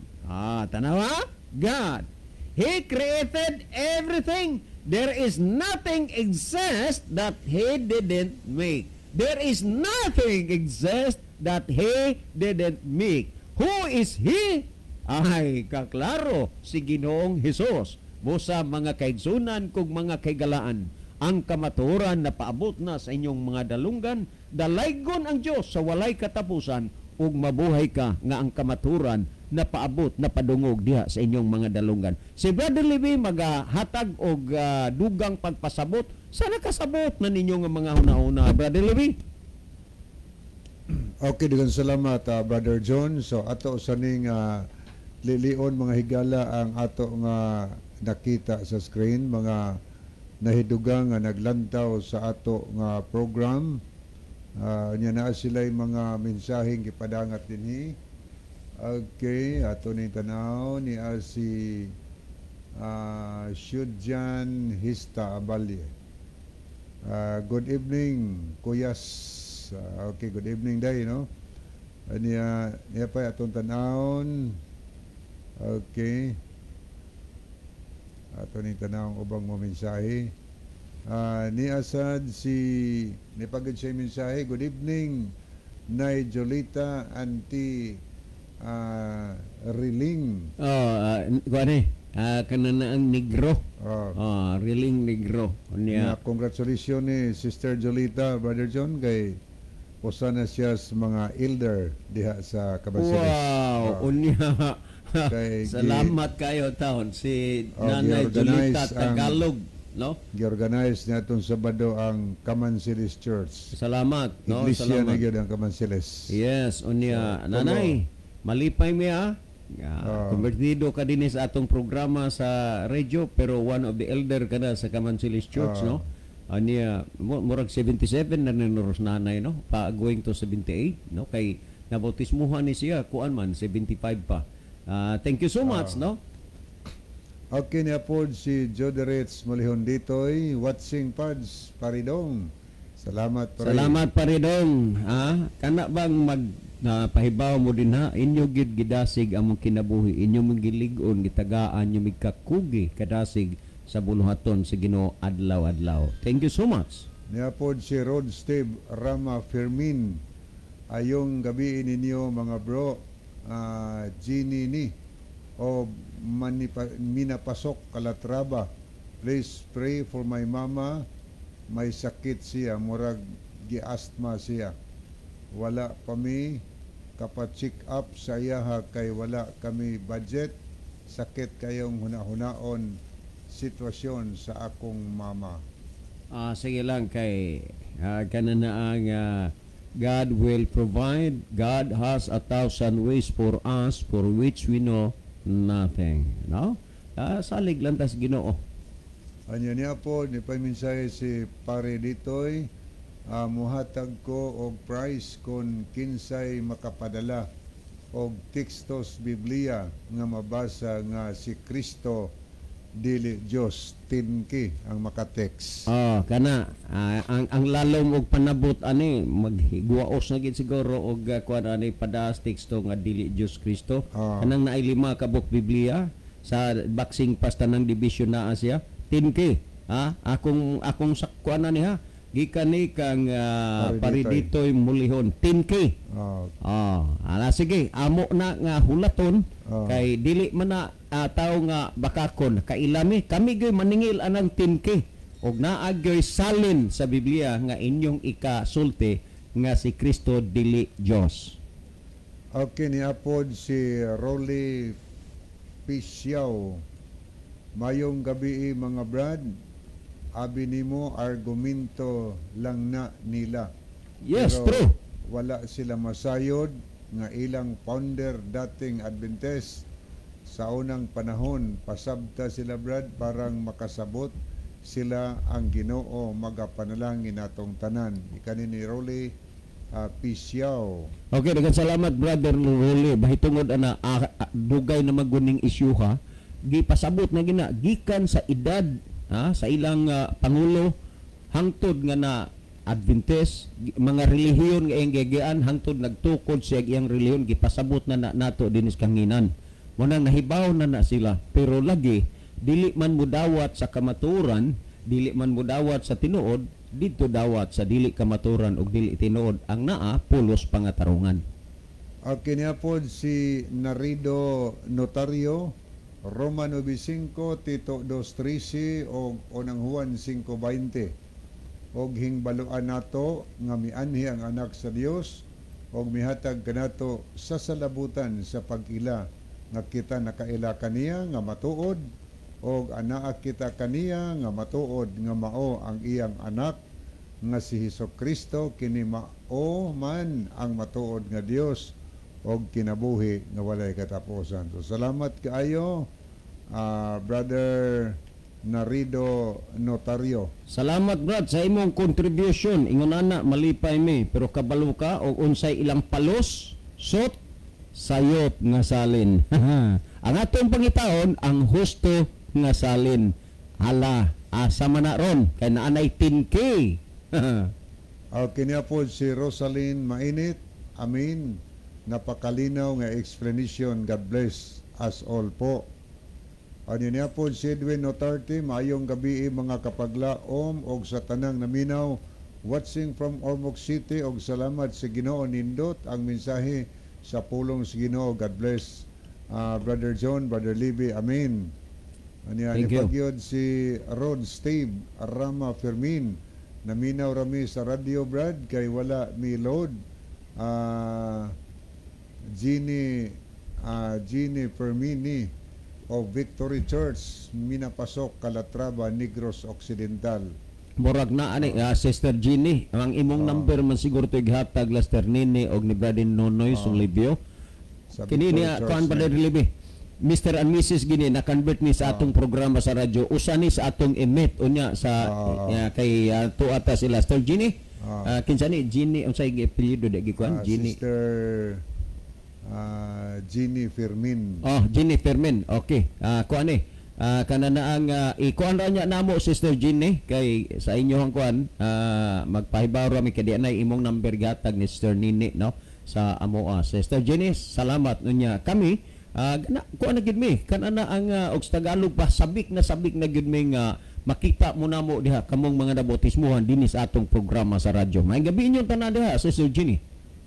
[SPEAKER 2] Tanawa? God. He created everything. There is nothing exist that He didn't make. There is nothing exist that He didn't make. Who is He? Ay, kaklaro, si Ginoong Hesus. Busa mga kaigsunan kung mga kaigalaan. Ang kamaturan na paabot na sa inyong mga dalunggan, dalaygon ang Diyos sa walay katapusan, ug mabuhay ka nga ang kamaturan na paabot, na padungog diha sa inyong mga dalunggan. Si Brother Levi magahatag og dugang pagpasabot. Sana kasabot na ninyo nga mga huna-huna, Brother Levi.
[SPEAKER 3] Okay, daghang salamat Brother John. So ato sa ning lilion mga higala ang ato nga nakita sa screen, mga nahidugang nga naglantaw sa ato nga program. Nya na sila'y mga mensaheng gipadangat dinhi. Okay, ato ning tanaw ni si Shudjan Hista Abalye. Good evening, Kuyas. Okay, good evening day, no? Niya pa atong tanawon. Okay. Ato ning tanawon ubang mga mensahe. Ni asad ni pagod siya mensahe. Good evening, Nay Jolita, Auntie Riling.
[SPEAKER 2] Kanana ang negro. Riling negro.
[SPEAKER 3] Congratulations ni Sister Jolita, Brother John, kay posa na siya sa mga elder diha sa Cabanceres.
[SPEAKER 2] Wow, unya. Salamat kayo taon si Nanay Jolita Tagalog, no?
[SPEAKER 3] Gi-organize niya itong Sabado ang Cabanceres Church.
[SPEAKER 2] Salamat, no?
[SPEAKER 3] Iglesia
[SPEAKER 2] Salamat.
[SPEAKER 3] na gyud ang Cabanceres.
[SPEAKER 2] Yes, unya. Nanay, malipay mi konvertido ka din sa atong programa sa radio, pero one of the elder ka na sa Cabanceres Church, no? Aniya, murag 77 na ninuros nanay, no? Going to 78, no? Kay nabautismuhan ni siya, kuan man, 75 pa. Thank you so much, no?
[SPEAKER 3] Okay, niya po si Joderets Molihon ditoy, watching Pads Paridong. Salamat pa rin.
[SPEAKER 2] Salamat Paridong. Kana bang pahibaw mo din inyo gid gidasig among kinabuhi, inyo magilig-on gitagaan inyo migkakugi kadasig sa buluhaton sa Ginoo adlaw-adlaw. Thank you so much.
[SPEAKER 3] Niya po si Rod Steve Rama Fermin. Ayong gabi ninyo mga bro. Gini ni o minapasok Calatrava. Please pray for my mama. May sakit siya, murag gi-asthma siya. Wala kami kapacheck up sa iyaha kay wala kami budget. Sakit kayong huna-hunaon sitwasyon sa akong mama.
[SPEAKER 2] Sige lang kay kanana ang God will provide. God has 1,000 ways for us for which we know nothing. No? Salig lang tas Ginoo.
[SPEAKER 3] Anya niya po, ni paminsahe si Pare Ditoy, muhatag ko og price kon kinsay makapadala og tekstos Biblia nga mabasa nga si Kristo dili Dios, 10K ang makatext.
[SPEAKER 2] Ang lalom og panabot ani maghiguaos na gid siguro og kuan ani padas teksto nga dili Dios Kristo. Kanang naay 5 ka book Biblia sa boxing pasta ng division na siya 10K. Akong sakkuan ani gikan ni kang Pariditoy Mulihon 10K. Sige, amo na nga hulaton kay dili man na tao nga bakakon kailami kami gyud maningil anang 10K og naa gyud salin sa Biblia nga inyong ikasulti nga si Kristo dili Dios.
[SPEAKER 3] Okay, niapod si Rolly Pisyaw. Mayong gabi mga brad. Abi nimo argumento lang na nila.
[SPEAKER 2] Yes,
[SPEAKER 3] Pero
[SPEAKER 2] true.
[SPEAKER 3] wala sila masayod nga ilang founder dating Adventist sa unang panahon pasabta sila brad parang makasabot sila ang Ginoo magapanalangin natong tanan. Ikani ni Rolly Pisyaw.
[SPEAKER 2] Okay, daghang salamat brother Rolly. Bahitungod ana dugay na maguning isyu ha. Gipasabot na gina gikan sa edad sa ilang pangulo hangtod nga na Adventist mga relihiyon nga iyang gigian hangtod nagtukod siya iyang relihiyon gipasabot na nato dinis kanginan. Munang nahibaw na sila pero lagi dili man mudawat sa kamaturan, dili man mudawat sa tinuod, dito dawat sa dili kamaturan ug dili tinuod ang naa pulos pangatarungan.
[SPEAKER 3] Okay niya po si Narido Notario, Roma 9:5, Tito 2:13 o unang Juan 5:20. Og hingbaluan nato nga mianhi ang anak sa Dios og mihatag kanato sa salabutan sa pag-ila nga kita nakaila kaniya nga matuod og anaa kita kaniya nga matuod nga mao ang iyang anak nga si Hesukristo kini mao man ang matuod nga Dios og kinabuhi nga walay katapusan. So salamat kaayo Brother Narido Notario.
[SPEAKER 2] Salamat brad sa imong contribution. Ingon ana malipay mi pero kabalo ka og unsay ilang palos sot sayop nga salin. Ang atong pangitaon ang husto nga salin. Hala, asa man na ron kay naanay 10K.
[SPEAKER 3] Okay niya po si Rosalyn Mainit. Amin. Napakalinaw nga explanation. God bless us all po. Ano niya po si Edwin Notarte. Maayong gabi mga kapaglaom og sa tanang naminaw. Watching from Ormoc City og salamat sa Ginoo nindot ang mensahe sa pulong sa Ginoo. God bless Brother John, Brother Libby. Amen.
[SPEAKER 2] Thank you.
[SPEAKER 3] Nipagyod si Rod Steve Rama Fermin. Naminaw rami sa radio Brad kay wala mi load. Gini Fermini o Victory Church minapasok Calatrava, Negros Occidental.
[SPEAKER 2] Murag na ani Sister Ginny, ang imong number man siguro to ihatag Lester Nini og ni Brother Nonoy Sunglibyo. Kini niya kuan Brother Libby. Mr. and Mrs. Gini na-convert ni sa atong programa sa radyo. Usa ni sa atong emit unya sa kay tuata sila Sister Ginny. Kinsa ni Ginny unsay apelyido di gikuan Ginny.
[SPEAKER 3] Sister Ginny Fermin.
[SPEAKER 2] Oh, Ginny Fermin. Okay. Kuan ni kanana ang ikuan ra nya namo Sister Ginny kay sa inyohang kuan magpahibaw ra mi kay anay imong number gatag ni Sister Nini no sa amoa. Sister Ginny, salamat unya kami. Kuan na gid mi kanana ang og Tagalog pa sabik na gid mi nga makita mo namo diha kamong mga nabautismuhan dinhi sa atong programa sa radyo. Maayong gabi inyo tanan diha Sister Ginny.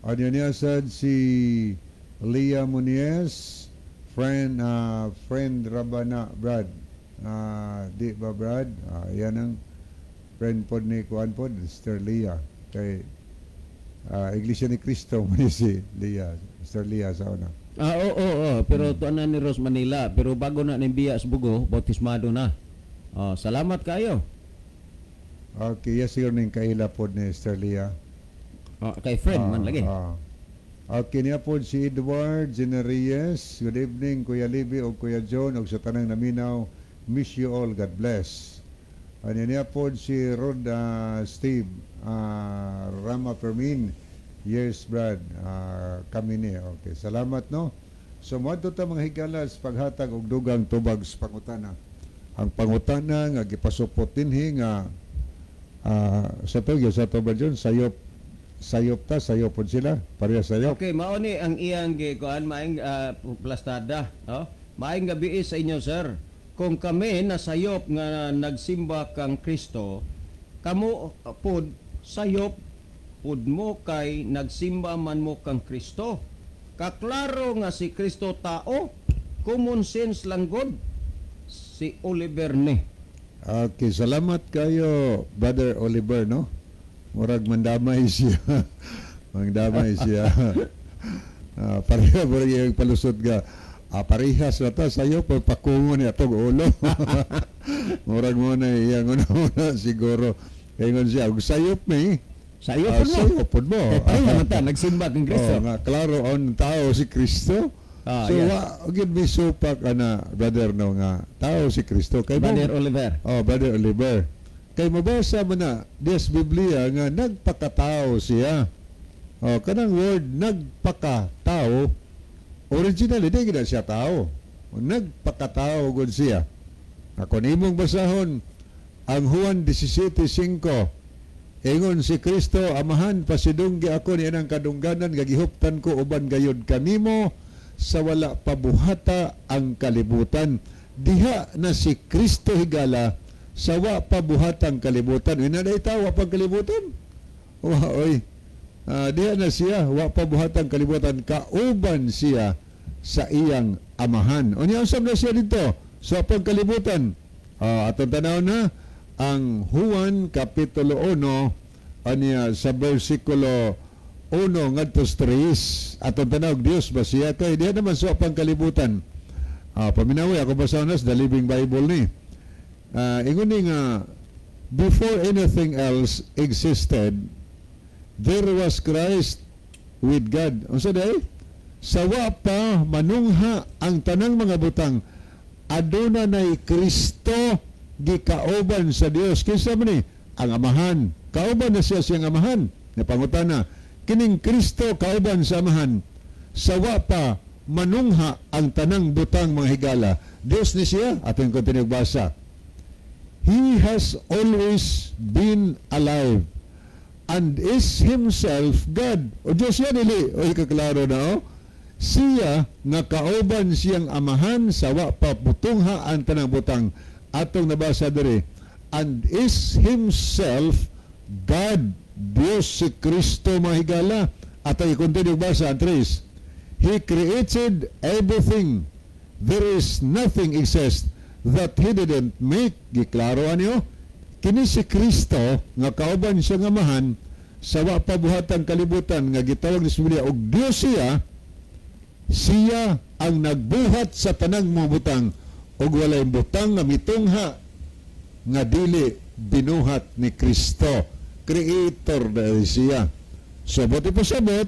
[SPEAKER 3] Ano niya sad si Leah Muniez, friend Rabana Brad. Di ba Brad? Yan ang friend pod ni kuan pod Sister Leah kay Iglesia ni Cristo mo si Leah, Sister Leah sa una.
[SPEAKER 2] Oo. Pero tuanan ni Rose Manila. Pero bago na nimbiya sa Bugo, bautismado na. Salamat kayo.
[SPEAKER 3] Okay, yes, yun yung kaila po ni Sister Leah.
[SPEAKER 2] Kay friend man lagi.
[SPEAKER 3] Okay, niya po si Edward Genereyes. Good evening, Kuya Libby o Kuya John o sa tanang naminaw. Miss you all. God bless. Ano niya po si Rod Steve Rama Fermin. Yes, Brad. Kami ni. Okay. Salamat, no? So, madto ta mga higalas paghatag og dugang tubag sa pangutana. Ang pangutana nga gipasupot dinhi nga sa to ba John? Sayop pod sila. Pareha sayop.
[SPEAKER 2] Okay, mao ni ang iyang gikuan maing plastada, no? Maayong gabi sa inyo, sir. Kung kami nasayop nga nagsimba kang Kristo, kamo pod sayop pud mo kay nagsimba man mo kang Kristo. Kaklaro nga si Kristo tao, common sense lang god. Si Oliver ni.
[SPEAKER 3] Okay, salamat kayo, Brother Oliver, no? Murag mandamay siya. Mandamay siya. pareha mo rin yung palusot ga. Parehas na ta sa'yo, papakungo niya itong ulo. Murag mo na iyang una siguro. Kaya nga siya, sayop me.
[SPEAKER 2] Sayo po mo.
[SPEAKER 3] Sayopod mo.
[SPEAKER 2] Kaya pareha man ta, nagsimba kang Kristo.
[SPEAKER 3] Nga, klaro on tao si Kristo. So,
[SPEAKER 2] yes.
[SPEAKER 3] agad may supak na, brother, no, nga, tao si Kristo. Kay
[SPEAKER 2] Brother Oliver.
[SPEAKER 3] Brother Oliver. Kay mabasa mo na, Diyos Biblia, nga nagpakatao siya. Kanang word, nagpakatao, originally, di gina siya tao. Nagpakatao gud siya. Kung imong basahon, ang Juan 17:5, ingon si Kristo, Amahan, pasidunggi ako ni anang kadungganan, gagihuptan ko uban gayud kanimo, sa wala pabuhata ang kalibutan. Diha na si Kristo higala, sa wa pabuhatang kalibutan. Inaday tao, wa pang kalibutan? Oy. Diha na siya, wa pabuhatang kalibutan, kauban siya sa iyang amahan. O niya, usap na siya dito sa pagkalibutan. Atong tanaw na ang Juan Kapitulo 1 niya sa versikulo 1 ngadto 3. Atong tanaw, Dios ba siya kay diha naman sa pagkalibutan. Paminawi ako basa na sa The Living Bible ni. Ingon ni nga, before anything else existed, there was Christ with God. Unsa day? Sawa pa manungha ang tanang mga butang, aduna nay Kristo gikauban sa Dios. Kinsa man ni? Ang amahan. Kauban na siya siyang amahan. Napangutana, kining Kristo kauban sa amahan. Sawa pa manungha ang tanang butang mga higala. Dios ni siya. Ating continue basa. He has always been alive and is himself God. O Diyos yan, ili. O ikaklaro na, o. Siya, nga kauban siyang amahan, sawa pa putungha ang tanang butang. Atong nabasa diri. And is himself God. Diyos si Kristo mahigala. At ay continue basa, Andres. He created everything. There is nothing exists that He didn't make. Giklaro anyo. Kini si Kristo nga kauban siya nga amahan sa wa pabuhatang kalibutan nga gitawag ni Biblia og Dios siya ang nagbuhat sa tanang mga butang og walay butang nga mitungha nga dili binuhat ni Kristo. Creator dahil siya. So buti po sabot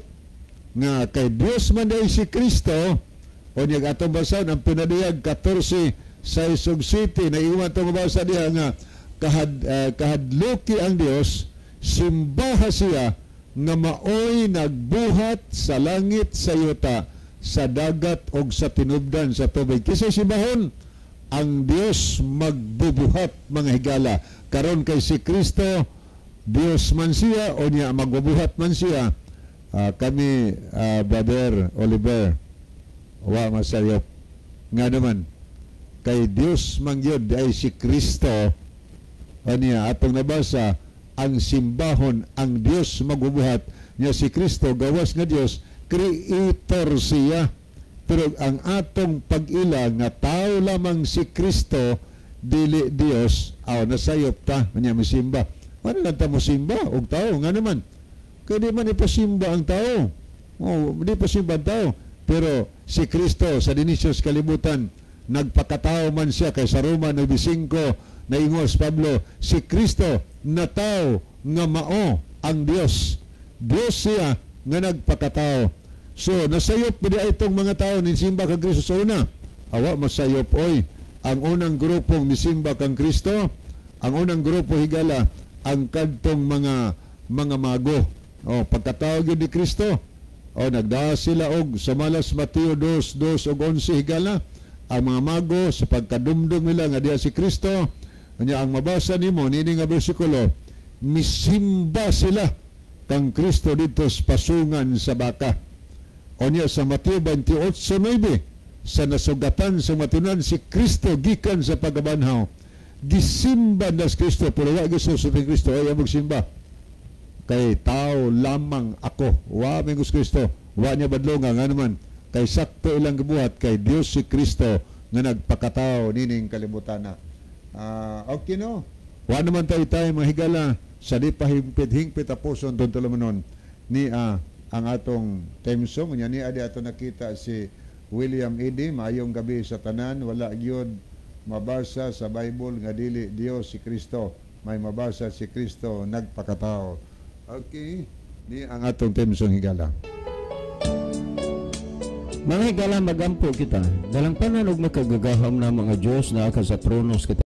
[SPEAKER 3] nga kay Dios man dahil si Kristo o niyag atong basahan ang pinadiyag 14 sa isog city na iwan itong basa diha nga kahadluki ang Dios, simbaha siya nga maoy nagbuhat sa langit sa yuta, sa dagat o sa tinubdan sa tubig. Kisay simbahon ang Dios magbubuhat mga higala. Karon kay si Kristo, Dios man siya o niya magbubuhat man siya. Kami, Brother Oliver, wa masayop. Nga naman, kay Dios mangyod ay si Kristo niya atong nabasa ang simbahon ang Dios magbubuhat niya si Kristo gawas nga Dios creator siya pero ang atong pag-ila nga tao lamang si Kristo dili Dios nasayop ta niya mosimba ano lang ta mosimba og tao nga naman kay di man ipasimba ang tao di pasimba ang tao pero si Kristo sa dinisyos kalibutan nagpakatao man siya kay sa Roma 9:5 na ingos Pablo, si Kristo na tao nga mao ang Dios. Dios siya nga nagpakatao. So, nasayop ba itong mga tao ni simba kang Kristo sa una? Awa masayop, oy. Ang unang grupong misimba kang Kristo, ang unang grupo higala, ang kadtong mga mago. Pagkatawag yun ni Kristo, nagdaha sila og sa malas Mateo 2:2 og 11 higala, ang mga mago sa pagkadumdum nila nga diha si Kristo. Kanya ang mabasa nimo nini nga bersikulo, misimba sila kang Kristo dito sa pasungan sa baka. O niya sa Mateo 28:9, sa nasugatan sa matunan si Kristo gikan sa pagabanhaw. Gisimba na si Kristo, pero wa gisuso ni Kristo ay among simba. Kay tao lamang ako, wa aming Kristo, wa niya badlonga nga naman. Kay sakto ilang gibuhat kay Dios si Kristo nga nagpakatao nining kalibutan na. Okay no? Wa naman tayo mga higala sa di pa hingpit-hingpit apuson doon talamanon ni ang atong theme song. Unya ni adi ato nakita si William Eddy. Maayong gabi sa tanan. Wala gyud mabasa sa Bible nga dili Dios si Kristo. May mabasa si Kristo nagpakatao. Okay, ni ang atong theme song higala.
[SPEAKER 2] Mga higala, magampo kita. Dalang panan og makagagaham na mga Diyos na aka sa tronos kita